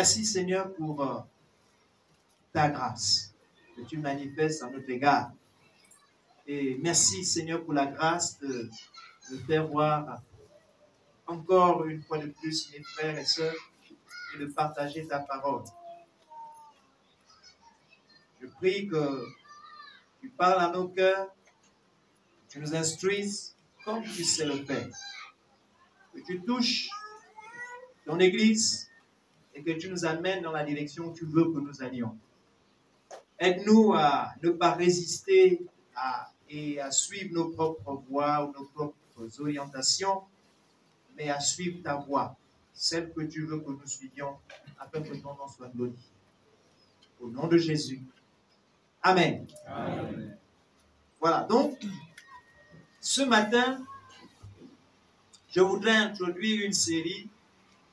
Merci Seigneur pour ta grâce que tu manifestes à notre égard. Et merci Seigneur pour la grâce de faire voir encore une fois de plus mes frères et sœurs et de partager ta parole. Je prie que tu parles à nos cœurs, que tu nous instruises comme tu sais le faire. Que tu touches ton Église et que tu nous amènes dans la direction où tu veux que nous allions. Aide-nous à ne pas résister et à suivre nos propres voies ou nos propres orientations, mais à suivre ta voie, celle que tu veux que nous suivions, afin que ton nom soit glorifié. Au nom de Jésus. Amen. Amen. Voilà, donc, ce matin, je voudrais introduire une série,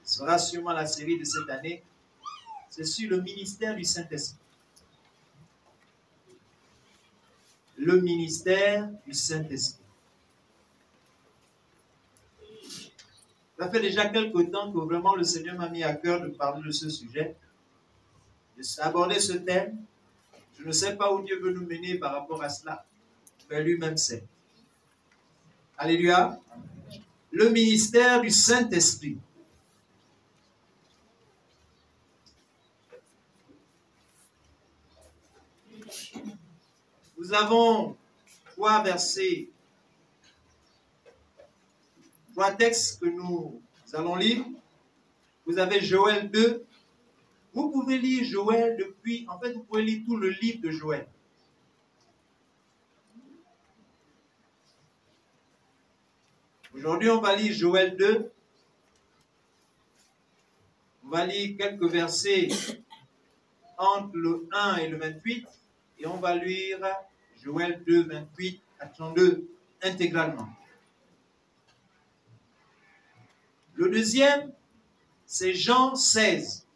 ce sera sûrement la série de cette année, c'est sur le ministère du Saint-Esprit. Le ministère du Saint-Esprit. Ça fait déjà quelque temps que vraiment le Seigneur m'a mis à cœur de parler de ce sujet, d'aborder ce thème. Je ne sais pas où Dieu veut nous mener par rapport à cela, mais lui-même sait. Alléluia. Le ministère du Saint-Esprit. Nous avons trois versets, trois textes que nous allons lire. Vous avez Joël 2. Vous pouvez lire Joël depuis, en fait, vous pouvez lire tout le livre de Joël. Aujourd'hui, on va lire Joël 2. On va lire quelques versets entre le 1 et le 28. Et on va lire Joël 2, 28 à 32 intégralement. Le deuxième, c'est Jean 16,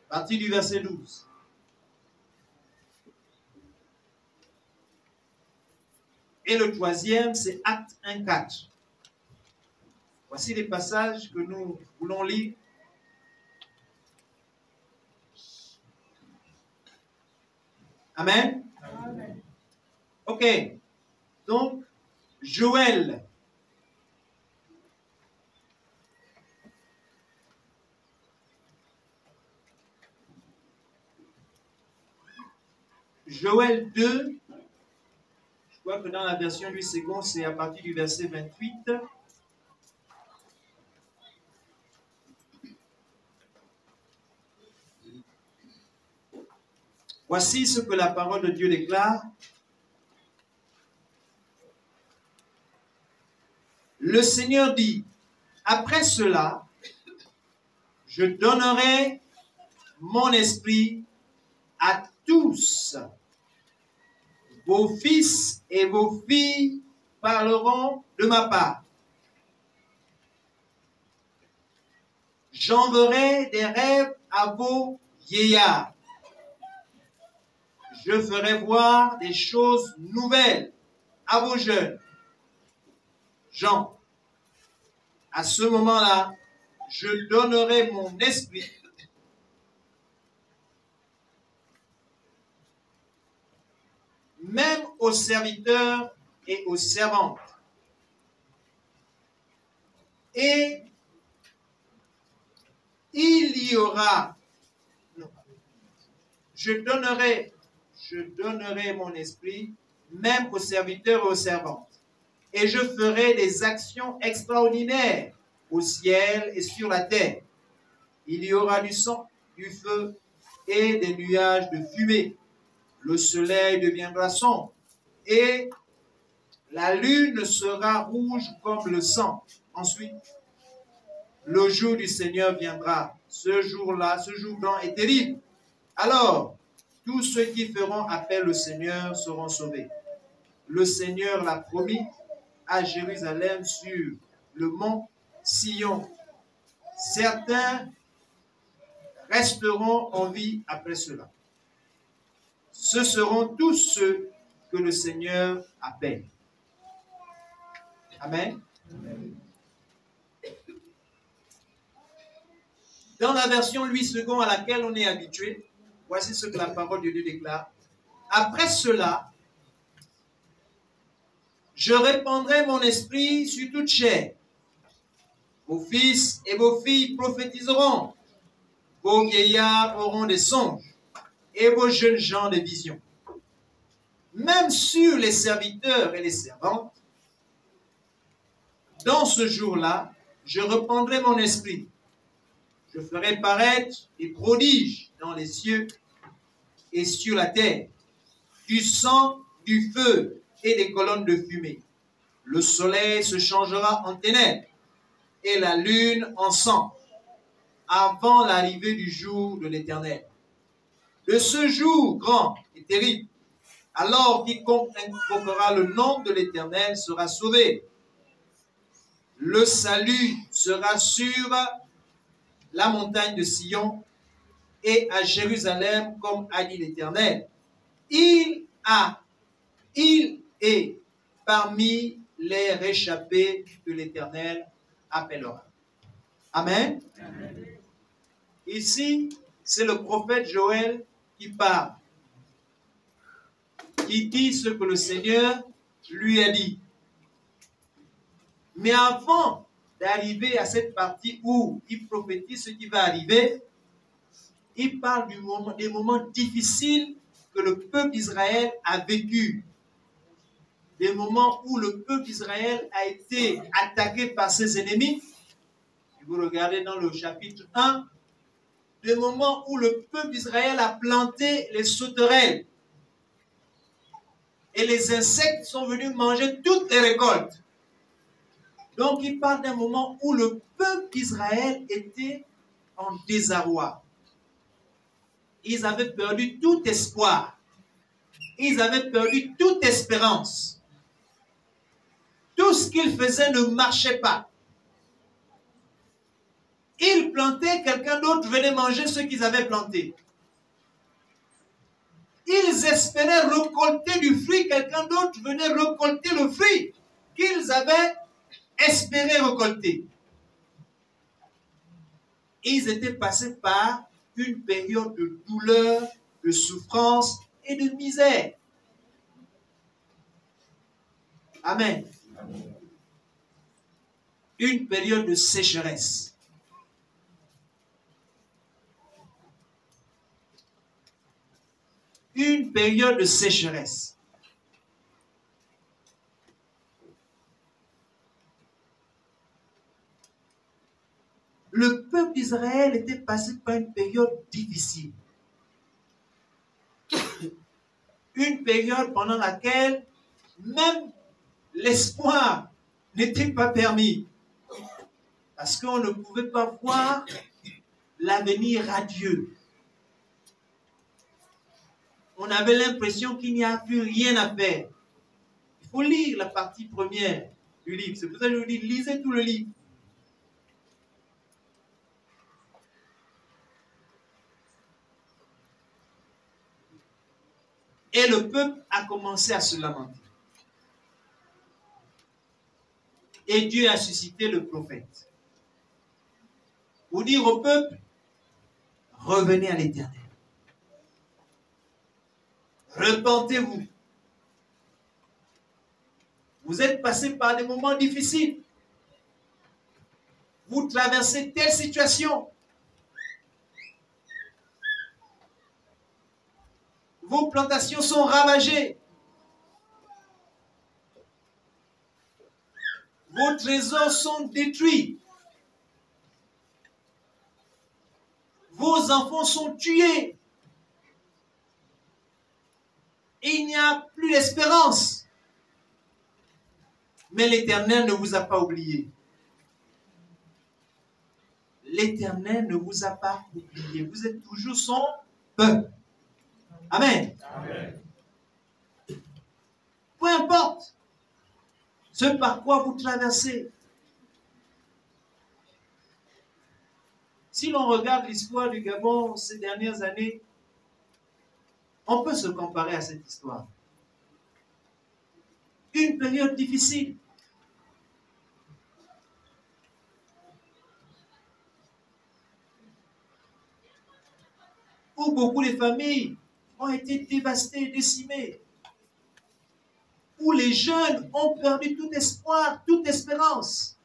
à partir du verset 12. Et le troisième, c'est Acte 1, 4. Voici les passages que nous voulons lire. Amen. Amen. Ok. Donc, Joël. Joël 2. Je crois que dans la version du second, c'est à partir du verset 28. Voici ce que la parole de Dieu déclare. Le Seigneur dit, après cela, je donnerai mon esprit à tous. Vos fils et vos filles parleront de ma part. J'enverrai des rêves à vos vieillards. Je ferai voir des choses nouvelles à vos jeunes. Jean, à ce moment-là, je donnerai mon esprit même aux serviteurs et aux servantes. Et il y aura, je donnerai mon esprit même aux serviteurs et aux servantes. Et je ferai des actions extraordinaires au ciel et sur la terre. Il y aura du sang, du feu et des nuages de fumée. Le soleil deviendra sombre et la lune sera rouge comme le sang. Ensuite, le jour du Seigneur viendra. Ce jour-là, ce jour blanc est terrible. Alors, tous ceux qui feront appel au Seigneur seront sauvés. Le Seigneur l'a promis à Jérusalem sur le mont Sion. Certains resteront en vie après cela. Ce seront tous ceux que le Seigneur appelle. Amen. Amen. Dans la version Louis II à laquelle on est habitué, voici ce que la parole de Dieu déclare. Après cela, je répandrai mon esprit sur toute chair. Vos fils et vos filles prophétiseront. Vos vieillards auront des songes et vos jeunes gens des visions. Même sur les serviteurs et les servantes, dans ce jour-là, je répandrai mon esprit. Je ferai paraître des prodiges dans les cieux et sur la terre, du sang, du feu et des colonnes de fumée. Le soleil se changera en ténèbres et la lune en sang, avant l'arrivée du jour de l'Éternel. De ce jour grand et terrible, alors quiconque invoquera le nom de l'Éternel sera sauvé. Le salut sera sur la montagne de Sion et à Jérusalem, comme a dit l'Éternel. Il est parmi les réchappés que l'Éternel appellera. Amen. Amen. Ici, c'est le prophète Joël qui parle, qui dit ce que le Seigneur lui a dit. Mais avant d'arriver à cette partie où il prophétise ce qui va arriver, il parle des moments difficiles que le peuple d'Israël a vécu. Des moments où le peuple d'Israël a été attaqué par ses ennemis. Si vous regardez dans le chapitre 1, des moments où le peuple d'Israël a planté les sauterelles. Et les insectes sont venus manger toutes les récoltes. Donc il parle d'un moment où le peuple d'Israël était en désarroi. Ils avaient perdu tout espoir. Ils avaient perdu toute espérance. Tout ce qu'ils faisaient ne marchait pas. Ils plantaient, quelqu'un d'autre venait manger ce qu'ils avaient planté. Ils espéraient récolter du fruit, quelqu'un d'autre venait récolter le fruit qu'ils avaient espéré récolter. Ils étaient passés par une période de douleur, de souffrance et de misère. Amen. Une période de sécheresse. Une période de sécheresse. Le peuple d'Israël était passé par une période difficile. Une période pendant laquelle même l'espoir n'était pas permis. Parce qu'on ne pouvait pas voir l'avenir radieux. On avait l'impression qu'il n'y a plus rien à faire. Il faut lire la partie première du livre. C'est pour ça que je vous dis, lisez tout le livre. Et le peuple a commencé à se lamenter. Et Dieu a suscité le prophète pour dire au peuple, revenez à l'Éternel. Repentez-vous. Vous êtes passé par des moments difficiles. Vous traversez telle situation. Vos plantations sont ravagées. Vos trésors sont détruits. Vos enfants sont tués. Il n'y a plus d'espérance. Mais l'Éternel ne vous a pas oublié. L'Éternel ne vous a pas oublié. Vous êtes toujours son peuple. Amen. Amen. Peu importe ce par quoi vous traversez. Si l'on regarde l'histoire du Gabon ces dernières années, on peut se comparer à cette histoire. Une période difficile. où beaucoup de familles ont été dévastées, décimées, où les jeunes ont perdu tout espoir, toute espérance.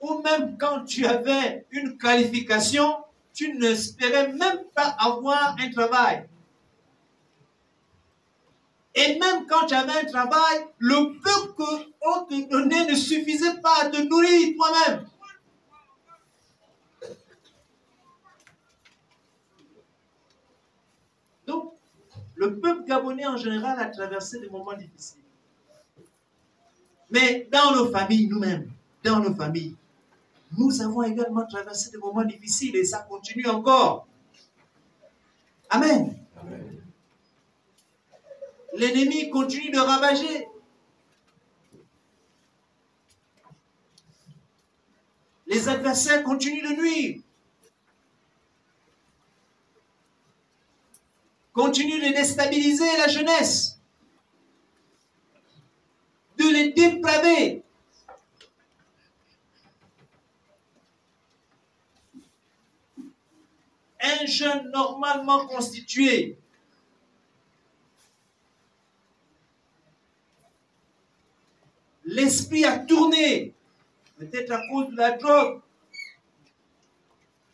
Ou même quand tu avais une qualification, tu n'espérais même pas avoir un travail. Et même quand tu avais un travail, le peu qu'on te donnait ne suffisait pas à te nourrir toi-même. Donc, le peuple gabonais en général a traversé des moments difficiles. Mais dans nos familles, nous-mêmes, dans nos familles, nous avons également traversé des moments difficiles et ça continue encore. Amen. Amen. L'ennemi continue de ravager. Les adversaires continuent de nuire. Continuent de déstabiliser la jeunesse. De les dépraver. Un jeune normalement constitué, l'esprit a tourné, peut-être à cause de la drogue,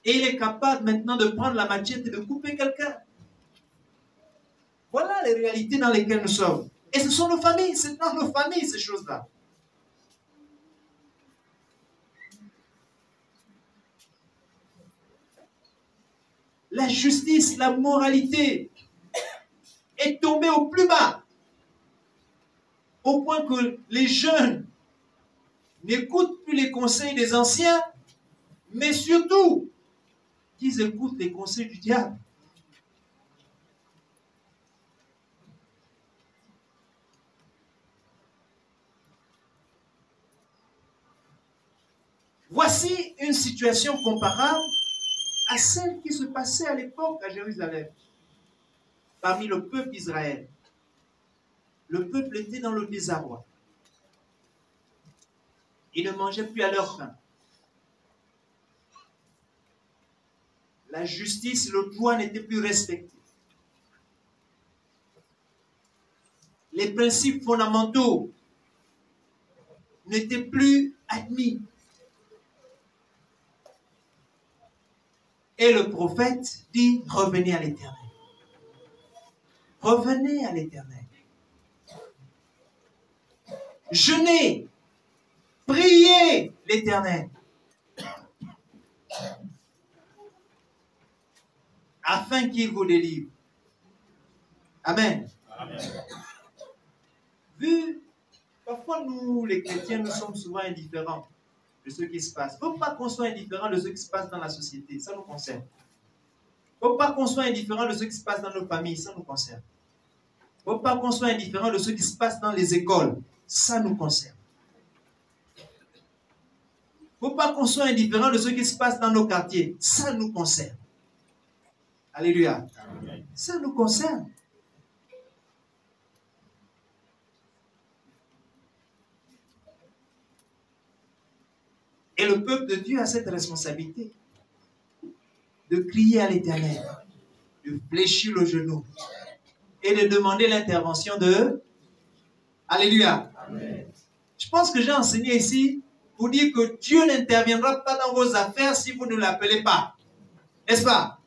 et il est capable maintenant de prendre la machette et de couper quelqu'un. Voilà les réalités dans lesquelles nous sommes. Et ce sont nos familles, c'est dans nos familles ces choses-là. La justice, la moralité est tombée au plus bas. Au point que les jeunes n'écoutent plus les conseils des anciens, mais surtout qu'ils écoutent les conseils du diable. Voici une situation comparable à celle qui se passait à l'époque à Jérusalem, parmi le peuple d'Israël. Le peuple était dans le désarroi. Ils ne mangeaient plus à leur faim. La justice, le droit n'étaient plus respectés. Les principes fondamentaux n'étaient plus admis. Et le prophète dit, revenez à l'Éternel. Revenez à l'Éternel. Jeûnez, priez l'Éternel. Afin qu'il vous délivre. Amen. Amen. Parfois nous, les chrétiens, nous sommes souvent indifférents de ce qui se passe. Il ne faut pas qu'on soit indifférent de ce qui se passe dans la société, ça nous concerne. Il ne faut pas qu'on soit indifférent de ce qui se passe dans nos familles, ça nous concerne. Il ne faut pas qu'on soit indifférent de ce qui se passe dans les écoles, ça nous concerne. Il ne faut pas qu'on soit indifférent de ce qui se passe dans nos quartiers, ça nous concerne. Alléluia. Amen. Ça nous concerne. Et le peuple de Dieu a cette responsabilité de crier à l'Éternel, de fléchir le genou et de demander l'intervention de... Alléluia. Amen. Je pense que j'ai enseigné ici pour dire que Dieu n'interviendra pas dans vos affaires si vous ne l'appelez pas. N'est-ce pas?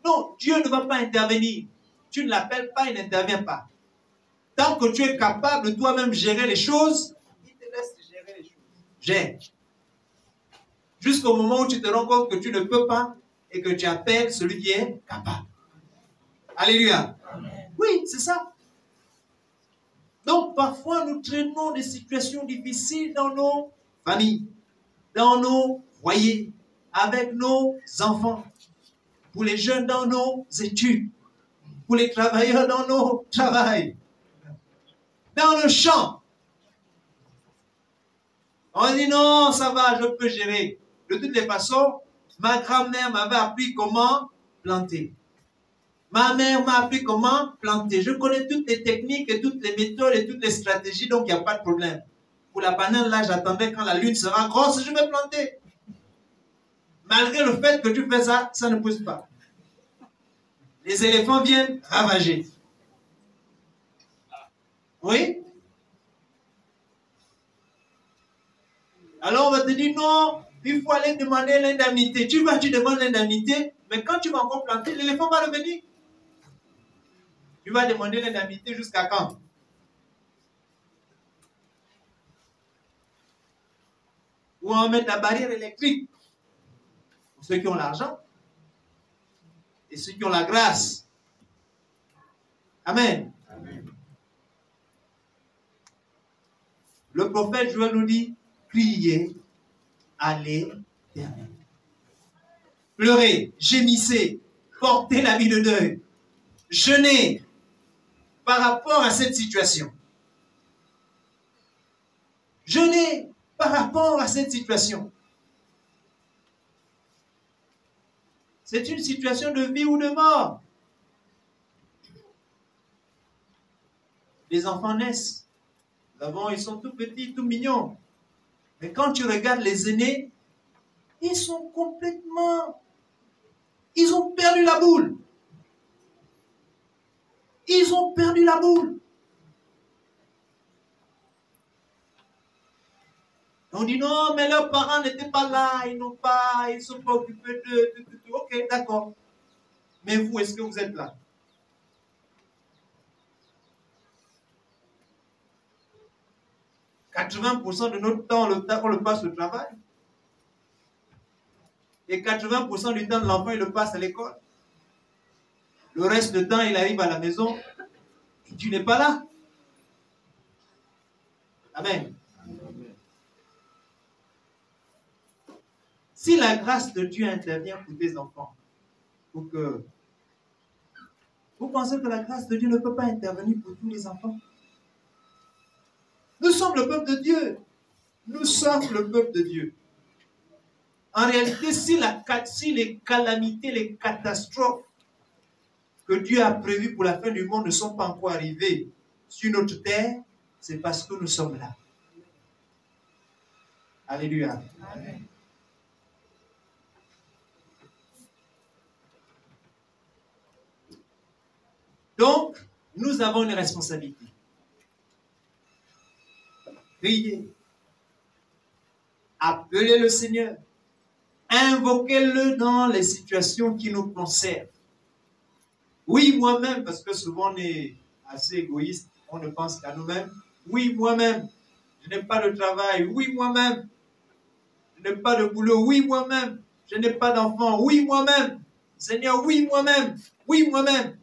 Non, Dieu ne va pas intervenir. Tu ne l'appelles pas, il n'intervient pas. Tant que tu es capable de toi-même gérer les choses, il te laisse gérer les choses. Gère. Jusqu'au moment où tu te rends compte que tu ne peux pas et que tu appelles celui qui est capable. Alléluia. Amen. Oui, c'est ça. Donc, parfois, nous traînons des situations difficiles dans nos familles, dans nos foyers, avec nos enfants, pour les jeunes dans nos études, pour les travailleurs dans nos travails, dans le champ. On dit non, ça va, je peux gérer. De toutes les façons, ma grand-mère m'avait appris comment planter. Ma mère m'a appris comment planter. Je connais toutes les techniques et toutes les méthodes et toutes les stratégies, donc il n'y a pas de problème. Pour la banane, là, j'attendais quand la lune sera grosse, je vais planter. Malgré le fait que tu fais ça, ça ne pousse pas. Les éléphants viennent ravager. Oui? Alors on va te dire non, il faut aller demander l'indemnité. Tu demandes l'indemnité, mais quand tu vas encore planter, l'éléphant va revenir. Tu vas demander l'indemnité jusqu'à quand? Ou on va mettre la barrière électrique pour ceux qui ont l'argent et ceux qui ont la grâce. Amen. Amen. Le prophète Joël nous dit, criez à l'Éternel. Pleurez, gémissez, portez la vie de deuil, jeûnez par rapport à cette situation. Jeûnez par rapport à cette situation. C'est une situation de vie ou de mort. Les enfants naissent. Ils sont tout petits, tout mignons. Mais quand tu regardes les aînés, ils sont complètement... Ils ont perdu la boule. Ils ont perdu la boule. On dit non, mais leurs parents n'étaient pas là, ils ne sont pas occupés de... Ok, d'accord. Mais vous, est-ce que vous êtes là? « 80% de notre temps, on le passe au travail. Et 80% du temps de l'enfant, il le passe à l'école. Le reste du temps, il arrive à la maison et tu n'es pas là. Amen. Si la grâce de Dieu intervient pour tes enfants, vous pensez que la grâce de Dieu ne peut pas intervenir pour tous les enfants? Nous sommes le peuple de Dieu. Nous sommes le peuple de Dieu. En réalité, si les calamités, les catastrophes que Dieu a prévues pour la fin du monde ne sont pas encore arrivées sur notre terre, c'est parce que nous sommes là. Alléluia. Amen. Donc, nous avons une responsabilité. Priez. Appelez le Seigneur. Invoquez-le dans les situations qui nous concernent. Oui, moi-même, parce que souvent on est assez égoïste, on ne pense qu'à nous-mêmes. Oui, moi-même, je n'ai pas de travail. Oui, moi-même, je n'ai pas de boulot. Oui, moi-même, je n'ai pas d'enfant. Oui, moi-même, Seigneur, oui, moi-même. Oui, moi-même.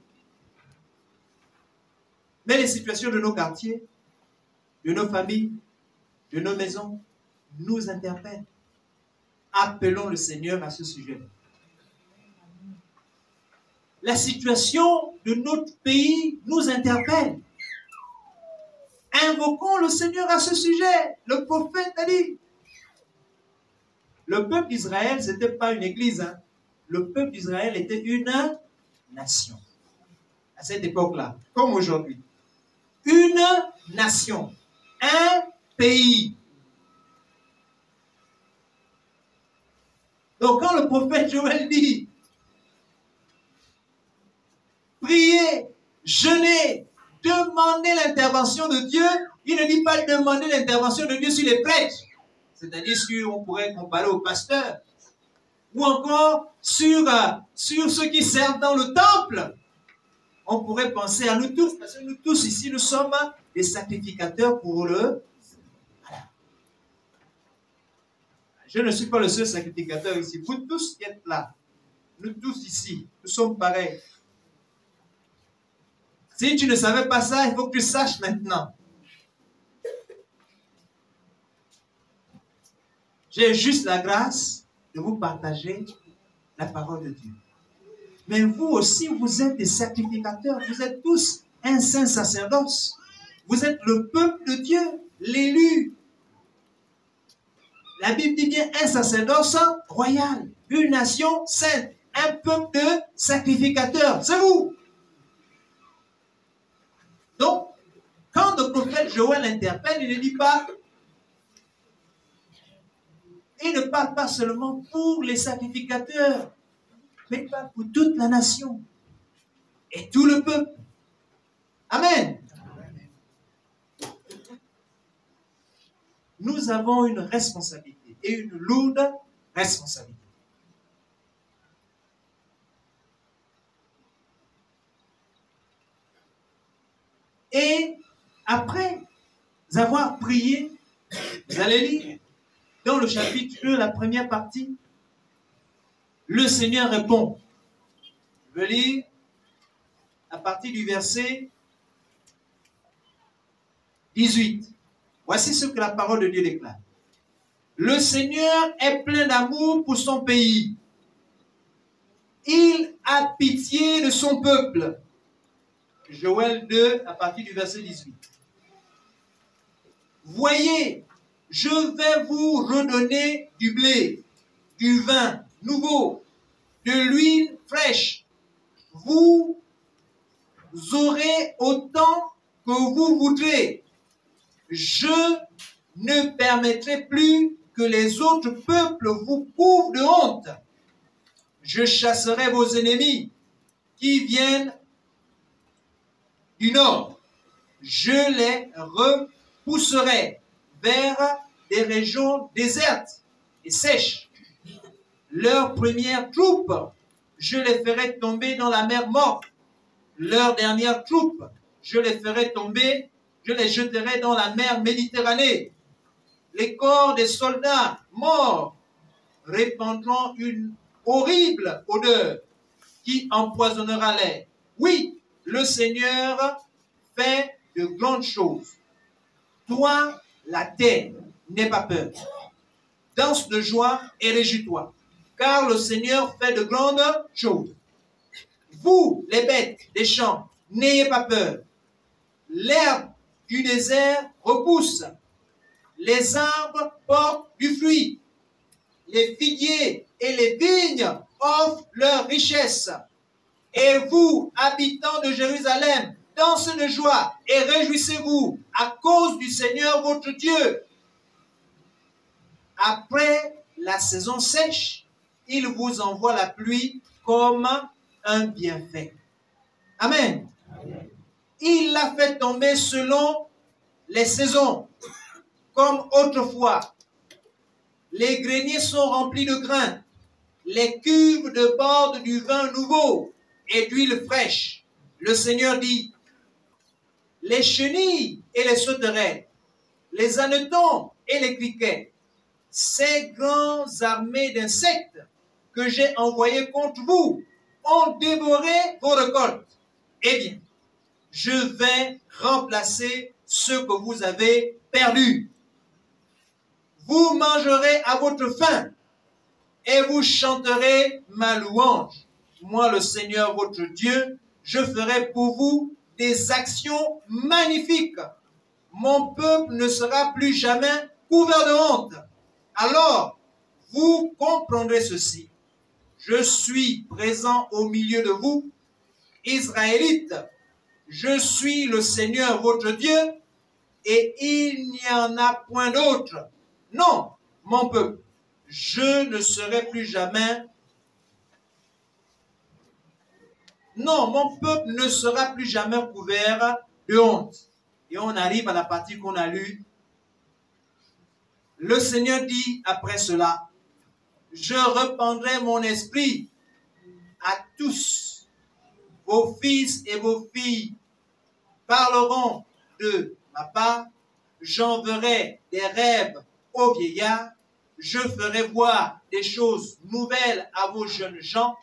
Mais les situations de nos quartiers, de nos familles, de nos maisons, nous interpellent. Appelons le Seigneur à ce sujet. La situation de notre pays nous interpelle. Invoquons le Seigneur à ce sujet. Le prophète a dit. Le peuple d'Israël, ce n'était pas une église. Hein. Le peuple d'Israël était une nation. À cette époque-là, comme aujourd'hui. Une nation. Un pays. Donc quand le prophète Joël dit priez, jeûnez, demandez l'intervention de Dieu, il ne dit pas demander l'intervention de Dieu sur les prêtres, c'est-à-dire sur, on pourrait comparer aux pasteurs, ou encore sur ceux qui servent dans le temple. On pourrait penser à nous tous, parce que nous tous ici, nous sommes des sacrificateurs pour le... Voilà. Je ne suis pas le seul sacrificateur ici. Vous tous qui êtes là, nous tous ici, nous sommes pareils. Si tu ne savais pas ça, il faut que tu saches maintenant. J'ai juste la grâce de vous partager la parole de Dieu. Mais vous aussi, vous êtes des sacrificateurs. Vous êtes tous un saint sacerdoce. Vous êtes le peuple de Dieu, l'élu. La Bible dit bien un sacerdoce royal, une nation sainte, un peuple de sacrificateurs. C'est vous. Donc, quand le prophète Joël interpelle, il ne dit pas il ne parle pas seulement pour les sacrificateurs, mais il parle pour toute la nation et tout le peuple. Amen. Nous avons une responsabilité et une lourde responsabilité. Et après avoir prié, vous allez lire dans le chapitre 2, la première partie, le Seigneur répond. Je veux lire à partir du verset 18. Voici ce que la parole de Dieu déclare. Le Seigneur est plein d'amour pour son pays. Il a pitié de son peuple. Joël 2, à partir du verset 18. Voyez, je vais vous redonner du blé, du vin nouveau, de l'huile fraîche. Vous aurez autant que vous voudrez. Je ne permettrai plus que les autres peuples vous couvrent de honte. Je chasserai vos ennemis qui viennent du nord. Je les repousserai vers des régions désertes et sèches. Leurs premières troupes, je les ferai tomber dans la mer morte. Leurs dernières troupes, je les ferai tomber, je les jeterai dans la mer Méditerranée. Les corps des soldats morts répandront une horrible odeur qui empoisonnera l'air. Oui, le Seigneur fait de grandes choses. Toi, la terre, n'aie pas peur. Danse de joie et réjouis-toi, car le Seigneur fait de grandes choses. Vous, les bêtes des champs, n'ayez pas peur. L'herbe du désert repousse. Les arbres portent du fruit. Les figuiers et les vignes offrent leur richesse. Et vous, habitants de Jérusalem, dansez de joie et réjouissez-vous à cause du Seigneur votre Dieu. Après la saison sèche, il vous envoie la pluie comme un bienfait. Amen. Il l'a fait tomber selon les saisons, comme autrefois. Les greniers sont remplis de grains. Les cuves débordent du vin nouveau et d'huile fraîche. Le Seigneur dit, les chenilles et les sauterelles, les hannetons et les criquets, ces grandes armées d'insectes que j'ai envoyées contre vous, ont dévoré vos récoltes. Eh bien, je vais remplacer ce que vous avez perdu. Vous mangerez à votre faim et vous chanterez ma louange. Moi, le Seigneur votre Dieu, je ferai pour vous des actions magnifiques. Mon peuple ne sera plus jamais couvert de honte. Alors, vous comprendrez ceci. Je suis présent au milieu de vous, Israélites. Je suis le Seigneur votre Dieu et il n'y en a point d'autre. Non, mon peuple, je ne serai plus jamais. Non, mon peuple ne sera plus jamais couvert de honte. Et on arrive à la partie qu'on a lue. Le Seigneur dit après cela, je répandrai mon esprit à tous. Vos fils et vos filles parleront de ma part. J'enverrai des rêves aux vieillards. Je ferai voir des choses nouvelles à vos jeunes gens.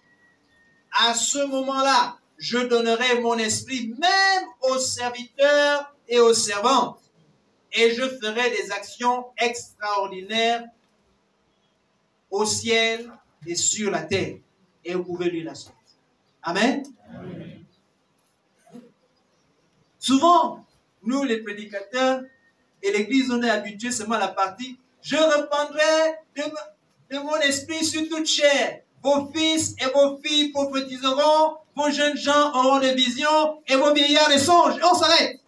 À ce moment-là, je donnerai mon esprit même aux serviteurs et aux servantes. Et je ferai des actions extraordinaires au ciel et sur la terre. Et vous pouvez lire la suite. Amen. Amen. Souvent, nous les prédicateurs et l'église, on est habitués seulement à la partie « Je répandrai de mon esprit sur toute chair. Vos fils et vos filles prophétiseront, vos jeunes gens auront des visions et vos vieillards des songes. » Et on s'arrête.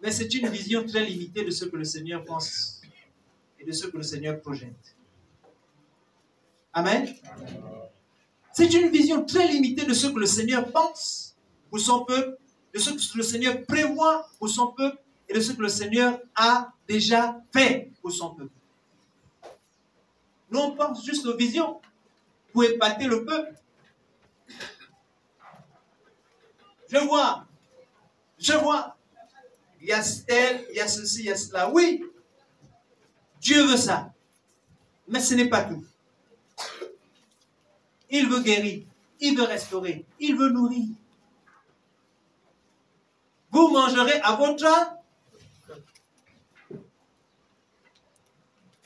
Mais c'est une vision très limitée de ce que le Seigneur pense. et de ce que le Seigneur projette. Amen. C'est une vision très limitée de ce que le Seigneur pense pour son peuple, de ce que le Seigneur prévoit pour son peuple et de ce que le Seigneur a déjà fait pour son peuple. Nous, on pense juste aux visions pour épater le peuple. Je vois, il y a tel, il y a ceci, il y a cela. Oui, Dieu veut ça, mais ce n'est pas tout. Il veut guérir, il veut restaurer, il veut nourrir. Vous mangerez à votre âme.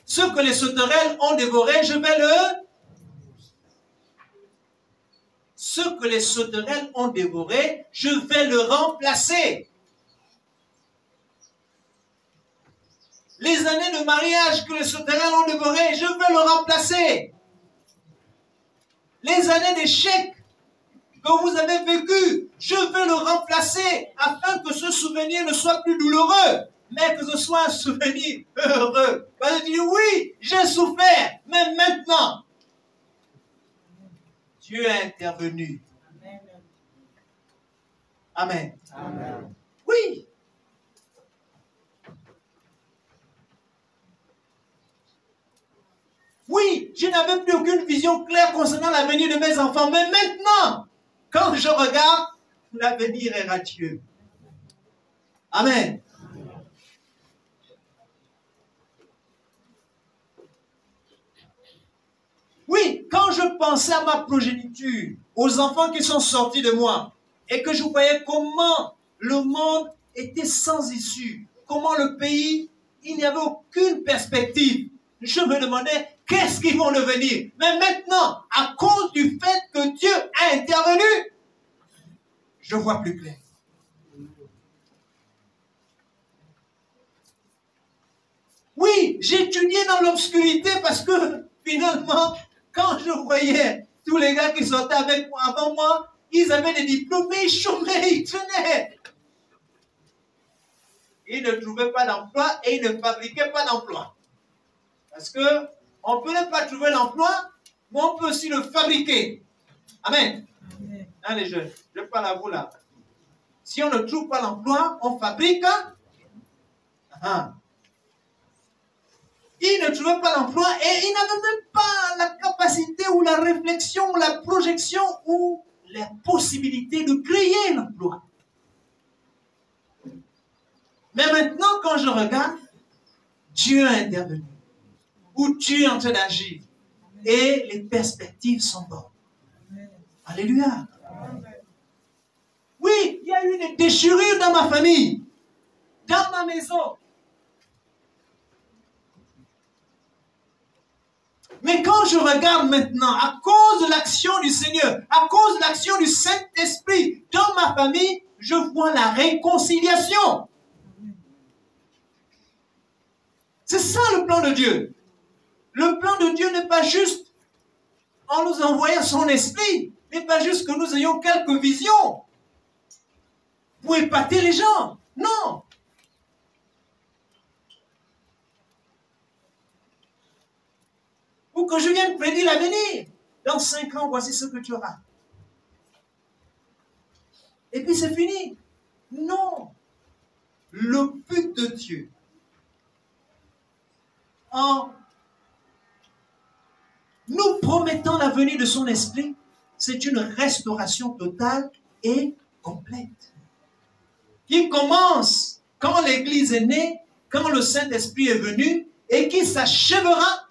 Ce que les sauterelles ont dévoré, je vais le... Ce que les sauterelles ont dévoré, je vais le remplacer. Les années de mariage que les sauterelles ont dévoré, je vais le remplacer. Les années d'échec que vous avez vécues, je vais le remplacer afin que ce souvenir ne soit plus douloureux, mais que ce soit un souvenir heureux. Parce que tu dis, oui, j'ai souffert, mais maintenant, Dieu a intervenu. Amen. Amen. Oui. Oui, je n'avais plus aucune vision claire concernant l'avenir de mes enfants. Mais maintenant, quand je regarde, l'avenir est radieux. Amen. Oui, quand je pensais à ma progéniture, aux enfants qui sont sortis de moi, et que je voyais comment le monde était sans issue, comment le pays, il n'y avait aucune perspective, je me demandais qu'est-ce qu'ils vont devenir. Mais maintenant, à cause du fait que Dieu a intervenu, je vois plus clair. Oui, j'étudiais dans l'obscurité parce que finalement, quand je voyais tous les gars qui sortaient avec moi avant moi, ils avaient des diplômes, mais ils chômaient, ils tenaient. Ils ne trouvaient pas d'emploi et ils ne fabriquaient pas d'emploi. Parce que on ne peut même pas trouver l'emploi, mais on peut aussi le fabriquer. Amen. Amen. Hein, les jeunes, je parle à vous là. Si on ne trouve pas l'emploi, on fabrique. Ils ne trouvaient pas l'emploi et ils n'avaient même pas la capacité ou la réflexion ou la projection ou la possibilité de créer l'emploi. Mais maintenant, quand je regarde, Dieu a intervenu. Ou Dieu est en train d'agir. Et les perspectives sont bonnes. Alléluia. Oui, il y a eu des déchirures dans ma famille, dans ma maison. Mais quand je regarde maintenant, à cause de l'action du Seigneur, à cause de l'action du Saint-Esprit dans ma famille, je vois la réconciliation. C'est ça le plan de Dieu. Le plan de Dieu n'est pas juste en nous envoyant son esprit, n'est pas juste que nous ayons quelques visions pour épater les gens. Non. Ou que je vienne prédire l'avenir. Dans 5 ans, voici ce que tu auras. Et puis c'est fini. Non. Le but de Dieu, en nous promettant la venue de son esprit, c'est une restauration totale et complète. Qui commence quand l'Église est née, quand le Saint-Esprit est venu, et qui s'achèvera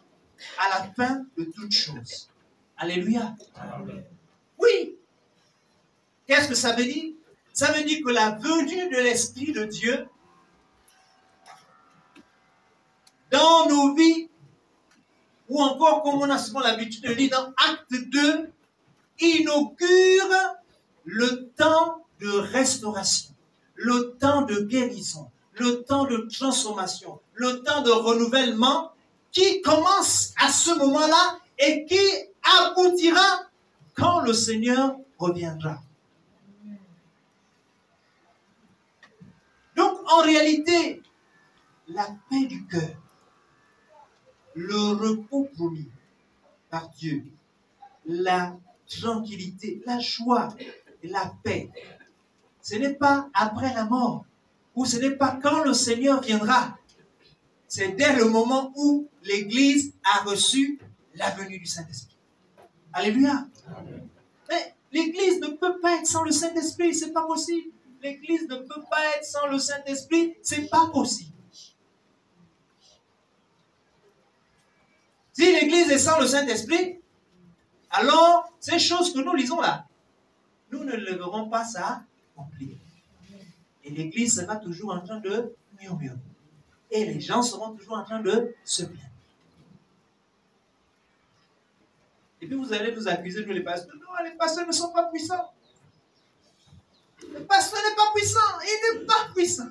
à la fin de toutes choses. Alléluia. Amen. Oui. Qu'est-ce que ça veut dire? Ça veut dire que la venue de l'Esprit de Dieu dans nos vies, ou encore comme on a souvent l'habitude de lire dans Acte 2, inaugure le temps de restauration, le temps de guérison, le temps de transformation, le temps de renouvellement qui commence à ce moment-là et qui aboutira quand le Seigneur reviendra. Donc, en réalité, la paix du cœur, le repos promis par Dieu, la tranquillité, la joie et la paix. Ce n'est pas après la mort, ou ce n'est pas quand le Seigneur viendra. C'est dès le moment où l'Église a reçu la venue du Saint-Esprit. Alléluia. Mais l'Église ne peut pas être sans le Saint-Esprit, c'est pas possible. L'Église ne peut pas être sans le Saint-Esprit, c'est pas possible. Si l'Église est sans le Saint-Esprit, alors ces choses que nous lisons là, nous ne le verrons pas s'accomplir. Et l'Église sera toujours en train de murmurer. Et les gens seront toujours en train de se plaindre. Et puis vous allez nous accuser, nous les pasteurs. Non, les pasteurs ne sont pas puissants. Le pasteur n'est pas puissant. Il n'est pas puissant.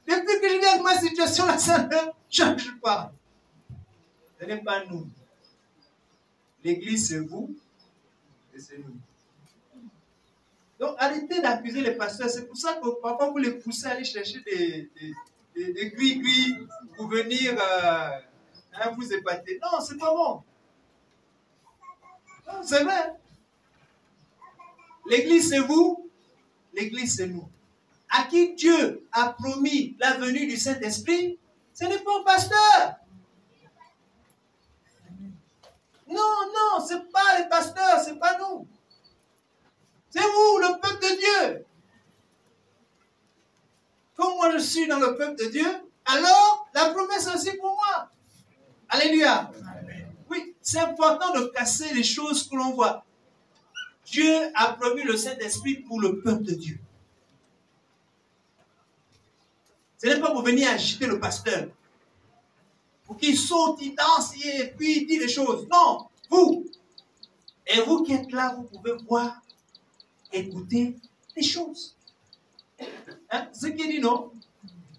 Depuis que je viens de ma situation, là, ça ne change pas. Ce n'est pas nous. L'Église, c'est vous et c'est nous. Donc, arrêtez d'accuser les pasteurs. C'est pour ça que parfois vous les poussez à aller chercher des gris-gris pour venir vous épater. Non, c'est pas bon. Non, c'est vrai. L'Église, c'est vous. L'Église, c'est nous. À qui Dieu a promis la venue du Saint-Esprit, ce n'est pas un pasteur. Non, ce n'est pas les pasteurs, ce n'est pas nous. C'est vous, le peuple de Dieu. Comme moi je suis dans le peuple de Dieu, alors la promesse est aussi pour moi. Alléluia. Amen. Oui, c'est important de casser les choses que l'on voit. Dieu a promis le Saint-Esprit pour le peuple de Dieu. Ce n'est pas pour venir agiter le pasteur. Pour qu'il saute, il danse et puis il dit des choses. Non, vous. Et vous qui êtes là, vous pouvez voir, écouter les choses. Hein? Ce qui est dit, non?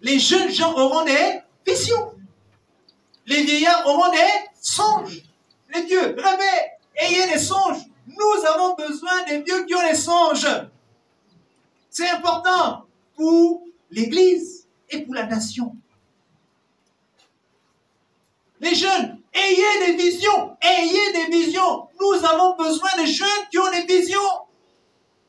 Les jeunes gens auront des visions. Les vieillards auront des songes. Les vieux, rêvez, ayez des songes. Nous avons besoin des vieux qui ont des songes. C'est important pour l'Église et pour la nation. Les jeunes, ayez des visions. Ayez des visions. Nous avons besoin des jeunes qui ont des visions.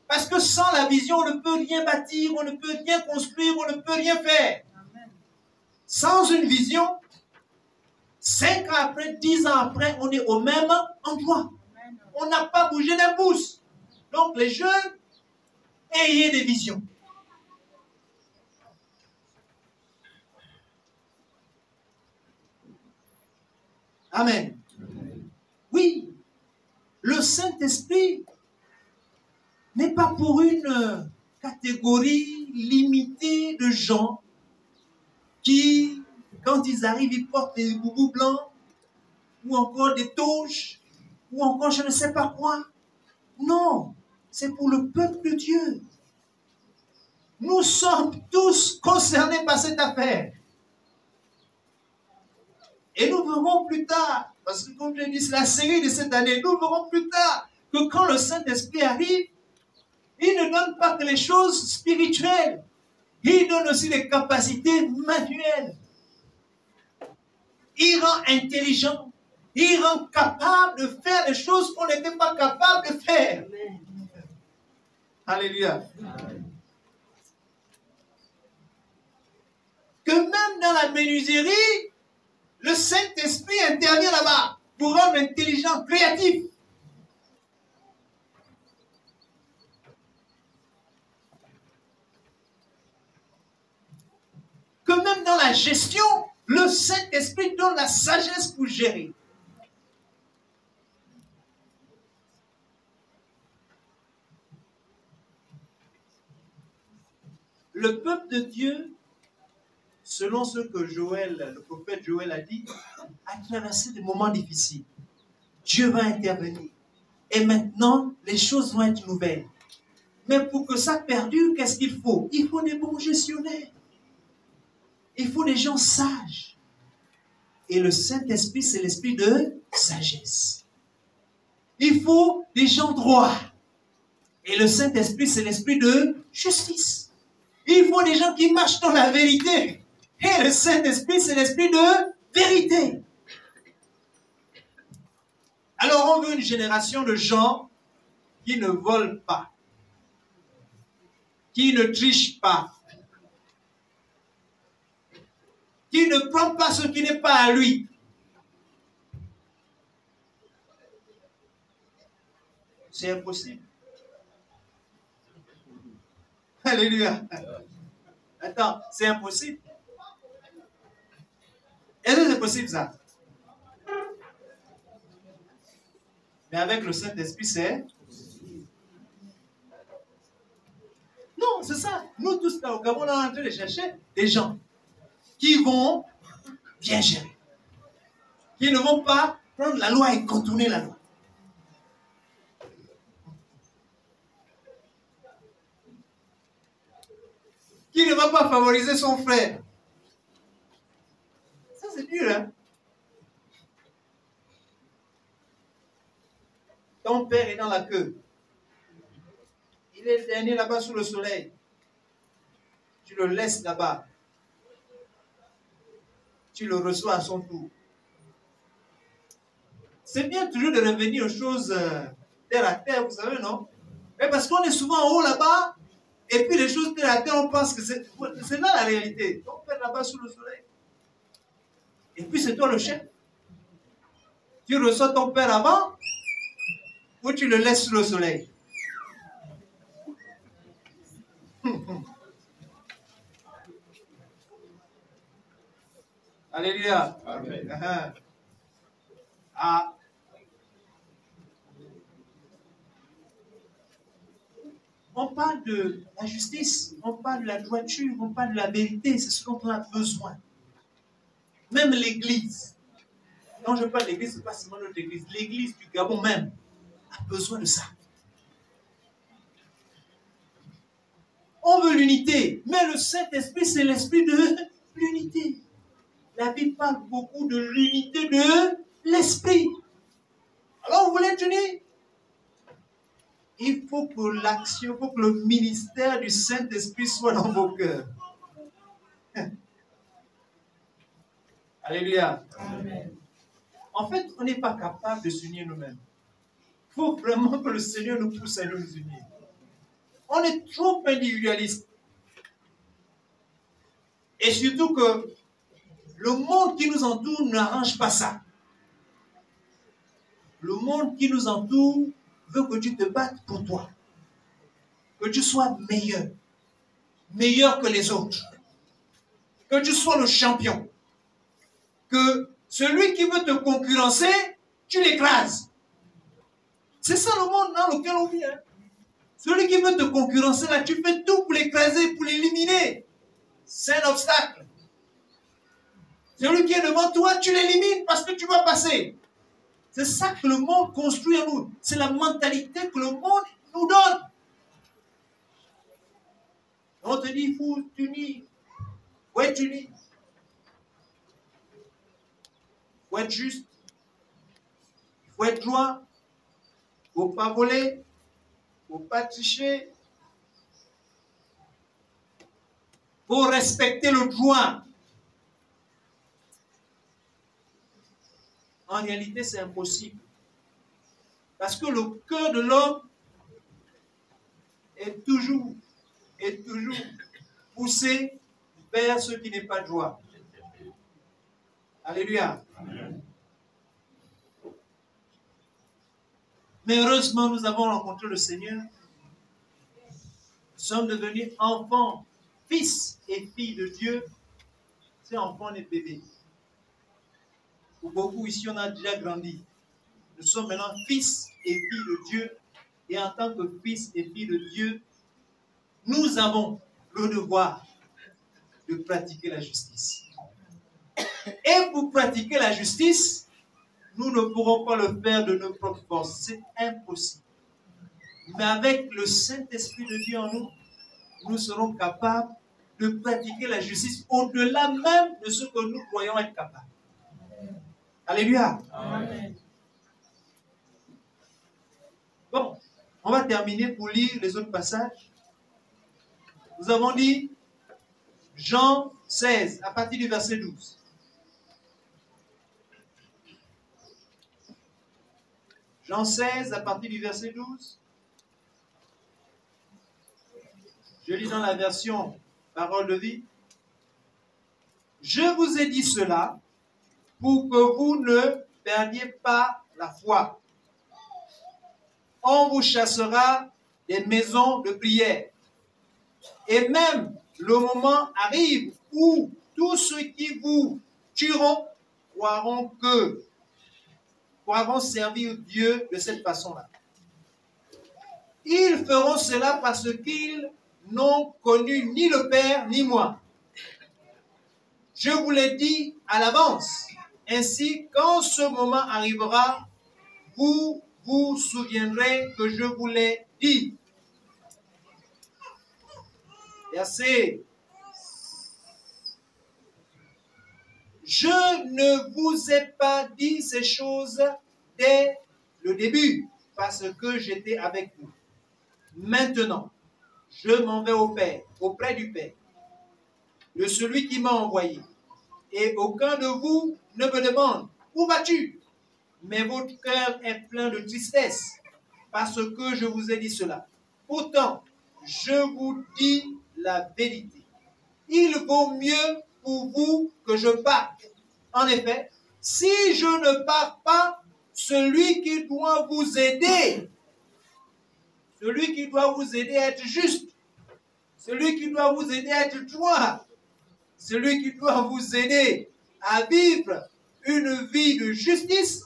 Parce que sans la vision, on ne peut rien bâtir, on ne peut rien construire, on ne peut rien faire. Amen. Sans une vision, 5 ans après, 10 ans après, on est au même endroit. Amen. On n'a pas bougé d'un pouce. Donc les jeunes, ayez des visions. Amen. Oui, le Saint-Esprit n'est pas pour une catégorie limitée de gens qui, quand ils arrivent, ils portent des boubous blancs, ou encore des toges, ou encore je ne sais pas quoi. Non, c'est pour le peuple de Dieu. Nous sommes tous concernés par cette affaire. Et nous verrons plus tard, parce que comme je dis, c'est la série de cette année, nous verrons plus tard que quand le Saint-Esprit arrive, il ne donne pas que les choses spirituelles, il donne aussi les capacités manuelles. Il rend intelligent, il rend capable de faire des choses qu'on n'était pas capable de faire. Amen. Alléluia. Amen. Que même dans la menuiserie, le Saint-Esprit intervient là-bas pour rendre intelligent, créatif. Que même dans la gestion, le Saint-Esprit donne la sagesse pour gérer. Le peuple de Dieu, selon ce que le prophète Joël a dit, a traversé des moments difficiles. Dieu va intervenir. Et maintenant, les choses vont être nouvelles. Mais pour que ça perdure, qu'est-ce qu'il faut? Il faut des bons gestionnaires. Il faut des gens sages. Et le Saint-Esprit, c'est l'esprit de sagesse. Il faut des gens droits. Et le Saint-Esprit, c'est l'esprit de justice. Il faut des gens qui marchent dans la vérité. Et le Saint-Esprit, c'est l'esprit de vérité. Alors on veut une génération de gens qui ne volent pas, qui ne trichent pas, qui ne prend pas ce qui n'est pas à lui. C'est impossible. Alléluia. Attends, c'est impossible. Est-ce que c'est possible ça? Mais avec le Saint-Esprit, c'est... Non, c'est ça. Nous tous là au Gabon, on est en train de chercher des gens qui vont bien gérer. Qui ne vont pas prendre la loi et contourner la loi. Qui ne va pas favoriser son frère. Ça, c'est dur, hein? Ton père est dans la queue. Il est le dernier là-bas sous le soleil. Tu le laisses là-bas. Tu le reçois à son tour. C'est bien toujours de revenir aux choses terre à terre, vous savez, non? Mais parce qu'on est souvent en haut là-bas, et puis les choses terre à terre, on pense que c'est là la réalité. Ton père là-bas sous le soleil. Et puis c'est toi le chef. Tu reçois ton père avant, ou tu le laisses sous le soleil. Alléluia. Amen. Ah. On parle de la justice, on parle de la droiture, on parle de la vérité, c'est ce dont on a besoin. Même l'Église. Quand je parle de l'Église, ce n'est pas seulement notre Église. L'Église du Gabon même a besoin de ça. On veut l'unité, mais le Saint-Esprit, c'est l'esprit de l'unité. La Bible parle beaucoup de l'unité de l'esprit. Alors, vous voulez être unis? Il faut que l'action, il faut que le ministère du Saint-Esprit soit dans vos cœurs. Alléluia. Amen. En fait, on n'est pas capable de s'unir nous-mêmes. Il faut vraiment que le Seigneur nous pousse à nous unir. On est trop individualiste. Et surtout que le monde qui nous entoure n'arrange pas ça. Le monde qui nous entoure veut que tu te battes pour toi. Que tu sois meilleur. Meilleur que les autres. Que tu sois le champion. Que celui qui veut te concurrencer, tu l'écrases. C'est ça le monde dans lequel on vit. Hein? Celui qui veut te concurrencer, là, tu fais tout pour l'écraser, pour l'éliminer. C'est un obstacle. Celui qui est devant toi, tu l'élimines parce que tu vas passer. C'est ça que le monde construit en nous. C'est la mentalité que le monde nous donne. On te dit, il faut t'unir. Il faut être uni. Il faut être juste. Il faut être droit. Il ne faut pas voler. Il ne faut pas tricher. Il faut respecter le droit. En réalité, c'est impossible. Parce que le cœur de l'homme est toujours poussé vers ce qui n'est pas droit. Alléluia. Amen. Mais heureusement, nous avons rencontré le Seigneur. Nous sommes devenus enfants, fils et filles de Dieu. C'est enfants et bébés. Pour beaucoup ici, on a déjà grandi. Nous sommes maintenant fils et filles de Dieu. Et en tant que fils et filles de Dieu, nous avons le devoir de pratiquer la justice. Et pour pratiquer la justice, nous ne pourrons pas le faire de nos propres forces. C'est impossible. Mais avec le Saint-Esprit de Dieu en nous, nous serons capables de pratiquer la justice au-delà même de ce que nous croyons être capables. Alléluia. Amen. Bon, on va terminer pour lire les autres passages. Nous avons dit Jean 16, à partir du verset 12. Jean 16, à partir du verset 12. Je lis dans la version Parole de vie. Je vous ai dit cela pour que vous ne perdiez pas la foi. On vous chassera des maisons de prière. Et même le moment arrive où tous ceux qui vous tueront croiront servir Dieu de cette façon-là. Ils feront cela parce qu'ils n'ont connu ni le Père ni moi. Je vous l'ai dit à l'avance. Ainsi, quand ce moment arrivera, vous vous souviendrez que je vous l'ai dit. Verset. Je ne vous ai pas dit ces choses dès le début, parce que j'étais avec vous. Maintenant, je m'en vais au Père, auprès du Père, de celui qui m'a envoyé. Et aucun de vous ne me demande, où vas-tu? Mais votre cœur est plein de tristesse, parce que je vous ai dit cela. Pourtant, je vous dis la vérité. Il vaut mieux pour vous que je parte. En effet, si je ne pars pas, celui qui doit vous aider à être juste, celui qui doit vous aider à être droit, celui qui doit vous aider à vivre une vie de justice,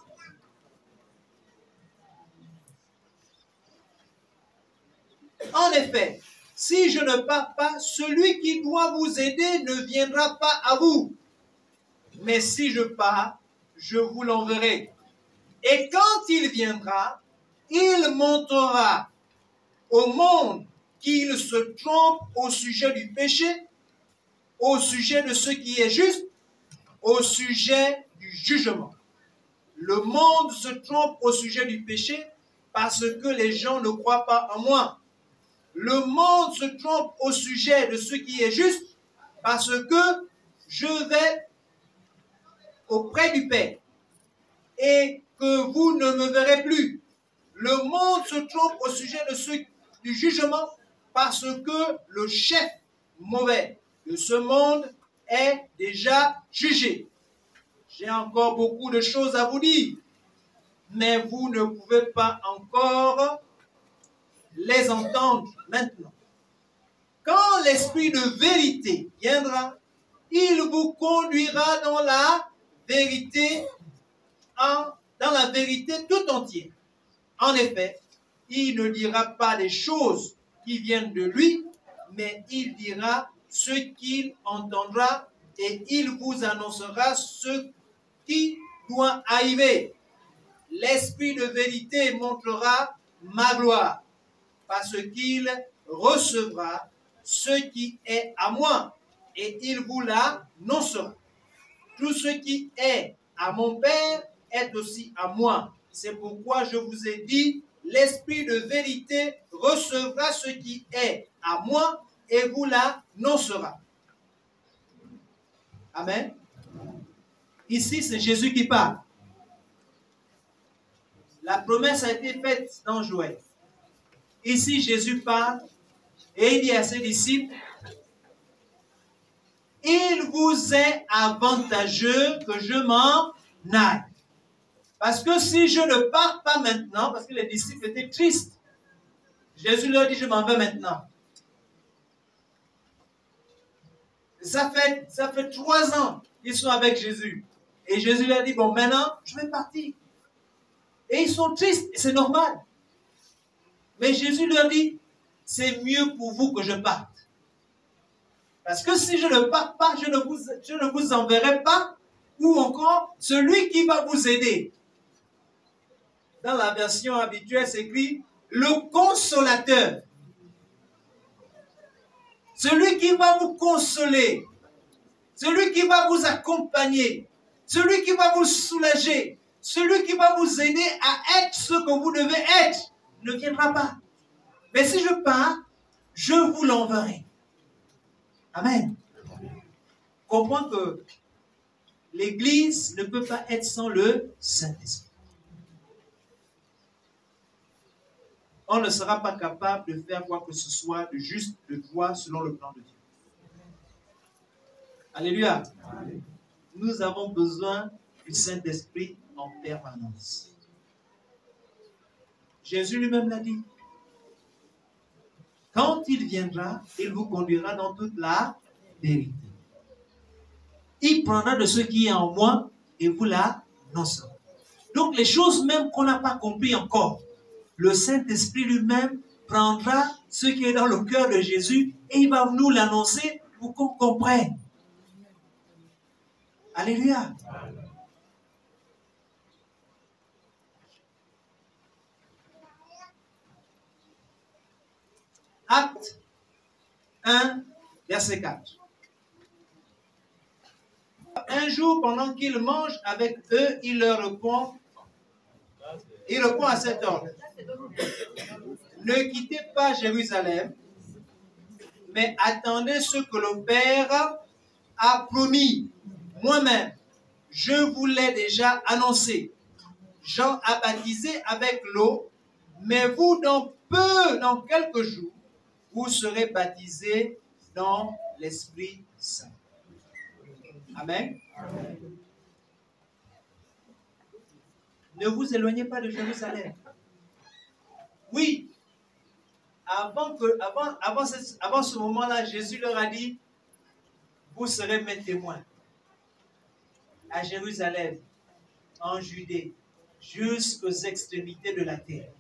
en effet, si je ne pars pas, celui qui doit vous aider ne viendra pas à vous. Mais si je pars, je vous l'enverrai. Et quand il viendra, il montrera au monde qu'il se trompe au sujet du péché, au sujet de ce qui est juste, au sujet du jugement. Le monde se trompe au sujet du péché parce que les gens ne croient pas en moi. Le monde se trompe au sujet de ce qui est juste parce que je vais auprès du Père et que vous ne me verrez plus. Le monde se trompe au sujet du jugement parce que le chef mauvais de ce monde est déjà jugé. J'ai encore beaucoup de choses à vous dire, mais vous ne pouvez pas encore les entendre maintenant. Quand l'Esprit de vérité viendra, il vous conduira dans la vérité, tout entière. En effet, il ne dira pas des choses qui viennent de lui, mais il dira ce qu'il entendra et il vous annoncera ce qui doit arriver. L'Esprit de vérité montrera ma gloire, parce qu'il recevra ce qui est à moi et il vous l'annoncera. Tout ce qui est à mon Père est aussi à moi. C'est pourquoi je vous ai dit, l'Esprit de vérité recevra ce qui est à moi et vous l'annoncera. Amen. Ici, c'est Jésus qui parle. La promesse a été faite dans Joël. Ici, Jésus parle et il dit à ses disciples, il vous est avantageux que je m'en aille. Parce que si je ne pars pas maintenant, parce que les disciples étaient tristes, Jésus leur dit, je m'en vais maintenant. Ça fait 3 ans qu'ils sont avec Jésus. Et Jésus leur dit, bon, maintenant, je vais partir. Et ils sont tristes, et c'est normal. Mais Jésus leur dit, c'est mieux pour vous que je parte. Parce que si je ne pars pas, je ne vous enverrai pas, ou encore celui qui va vous aider. Dans la version habituelle, c'est écrit le consolateur. Celui qui va vous consoler, celui qui va vous accompagner, celui qui va vous soulager, celui qui va vous aider à être ce que vous devez être, ne viendra pas. Mais si je pars, je vous l'enverrai. Amen. Comprends que l'Église ne peut pas être sans le Saint-Esprit. on ne sera pas capable de faire quoi que ce soit de juste, de droit selon le plan de Dieu. Alléluia. Nous avons besoin du Saint-Esprit en permanence. Jésus lui-même l'a dit. Quand il viendra, il vous conduira dans toute la vérité. Il prendra de ce qui est en moi et vous l'annoncera. Donc les choses même qu'on n'a pas compris encore, le Saint-Esprit lui-même prendra ce qui est dans le cœur de Jésus et il va nous l'annoncer pour qu'on comprenne. Alléluia. Acte 1, verset 4. Un jour, pendant qu'ils mangent avec eux, il leur répond à cet ordre. Ne quittez pas Jérusalem, mais attendez ce que le Père a promis. Moi-même, je vous l'ai déjà annoncé. Jean a baptisé avec l'eau, mais vous, dans quelques jours, vous serez baptisés dans l'Esprit Saint. Amen. Amen. Ne vous éloignez pas de Jérusalem. Oui, avant ce moment-là, Jésus leur a dit, vous serez mes témoins à Jérusalem, en Judée, jusqu'aux extrémités de la terre.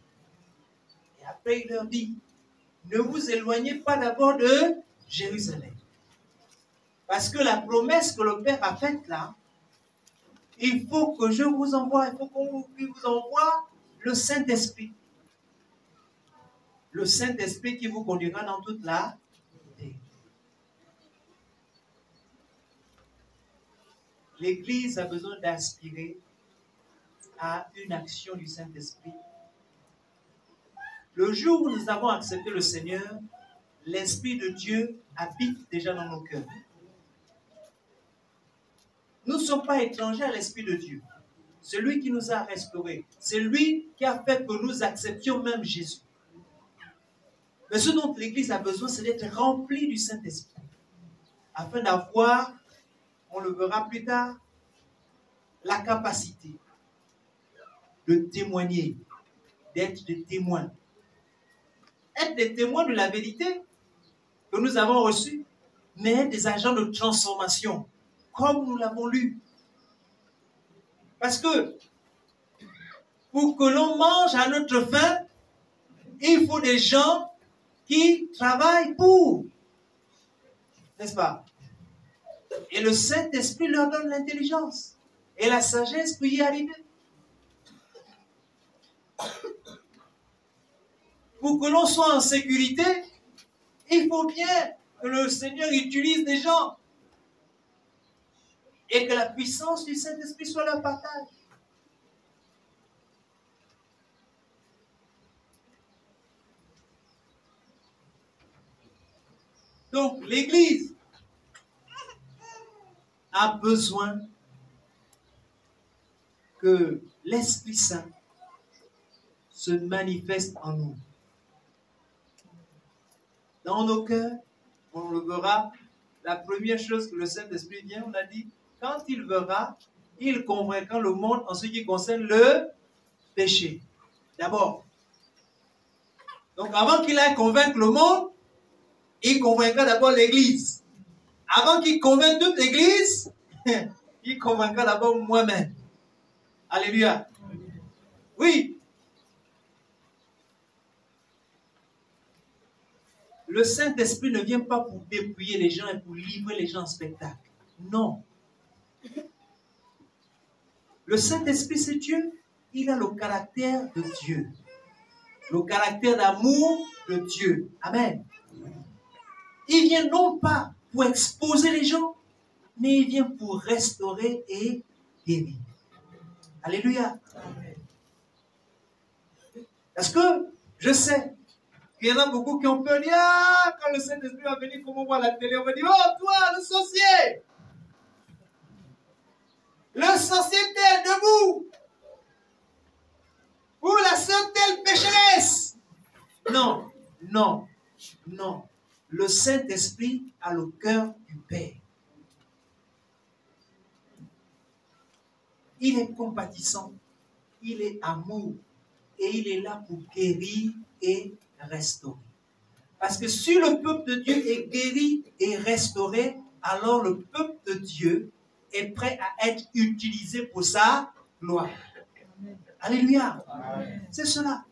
Et après, il leur dit, ne vous éloignez pas d'abord de Jérusalem. Parce que la promesse que le Père a faite là, il faut que je vous envoie, il faut qu'on vous envoie le Saint-Esprit. Le Saint-Esprit qui vous conduira dans toute la vérité. L'Église a besoin d'aspirer à une action du Saint-Esprit. Le jour où nous avons accepté le Seigneur, l'Esprit de Dieu habite déjà dans nos cœurs. Nous ne sommes pas étrangers à l'Esprit de Dieu. C'est lui qui nous a restaurés. C'est lui qui a fait que nous acceptions même Jésus. Mais ce dont l'Église a besoin, c'est d'être remplie du Saint-Esprit. Afin d'avoir, on le verra plus tard, la capacité de témoigner, d'être des témoins. Être des témoins de la vérité que nous avons reçue, mais être des agents de transformation, comme nous l'avons lu. Parce que pour que l'on mange à notre faim, il faut des gens qui travaillent pour. N'est-ce pas? Et le Saint-Esprit leur donne l'intelligence et la sagesse pour y arriver. Pour que l'on soit en sécurité, il faut bien que le Seigneur utilise des gens et que la puissance du Saint-Esprit soit leur partage. Donc, l'Église a besoin que l'Esprit Saint se manifeste en nous. Dans nos cœurs, on le verra, la première chose que le Saint-Esprit vient, on a dit, quand il verra, il convaincra le monde en ce qui concerne le péché. D'abord. Donc, avant qu'il aille convaincre le monde, il convaincra d'abord l'Église. Avant qu'il convainque toute l'Église, il convaincra d'abord moi-même. Alléluia. Oui. Le Saint-Esprit ne vient pas pour dépouiller les gens et pour livrer les gens en spectacle. Non. Le Saint-Esprit, c'est Dieu. Il a le caractère de Dieu. Le caractère d'amour de Dieu. Amen. Il vient non pas pour exposer les gens, mais il vient pour restaurer et guérir. Alléluia. Parce que je sais qu'il y en a beaucoup qui ont peur. Ah, quand le Saint-Esprit va venir, comme on voit à la télé, on va dire, oh toi, le sorcier! Le sorcier tel debout! Ou la sœur telle pécheresse! Non, non, non. Le Saint-Esprit a le cœur du Père. Il est compatissant, il est amour et il est là pour guérir et restaurer. Parce que si le peuple de Dieu est guéri et restauré, alors le peuple de Dieu est prêt à être utilisé pour sa gloire. Alléluia. C'est cela.